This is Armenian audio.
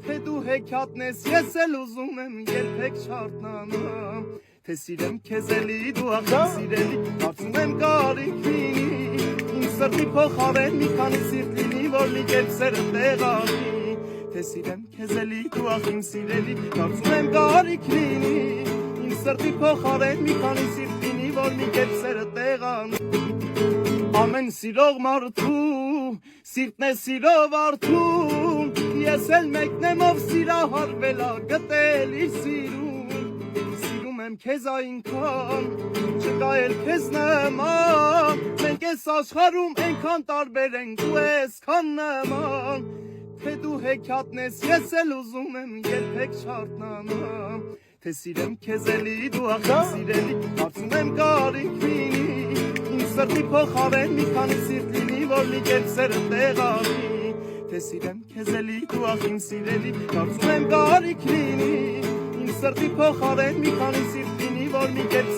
Թե դու հեքիաթն ես, ես էլ ուզում եմ երբեք չարթնանամ, թե սիրեմ քեզ էլի, դու աղջիկ սիրելի, կարծում եմ կարիք լինի, իմ սրտի փոխարեն մի քանի սիրտ լինի, որ մի կերպ սերը տեղանի, թե սիրեմ քեզ էլի, դու աղջիկ սիրելի, կարծում եմ կարիք լինի, իմ սրտի փոխարեն մի քանի սիրտ լինի, որ մի կերպ սերը տեղանի, ամեն սիրող մարդու սիրտն է սիրով արթուն, ես էլ մեկն եմ ով սիրահարվել ա գտել իր սիրում եմ քեզ այնքան, չկա էլ քեզ նման, մենք ես աշխարհում այնքան տարբեր ենք ու այսքան նման, թե դու հեքիաթն ես, ես էլ ուզում եմ երբեք չարթնանամ, թե սիրեմ քեզ էլի, դու աղջիկ սիրելի, կարծում եմ կարիք լինի, իմ սրտի փոխարեն մի քանի սիրտ լինի, որ մի կերպ սերը տեղանի, թե սիրեմ քեզ էլի, դու աղջիկ սիրելի, կարծում եմ կարիք լինի, իմ սրտի փոխարեն մի քանի սիրտ լինի, որ մի կերպ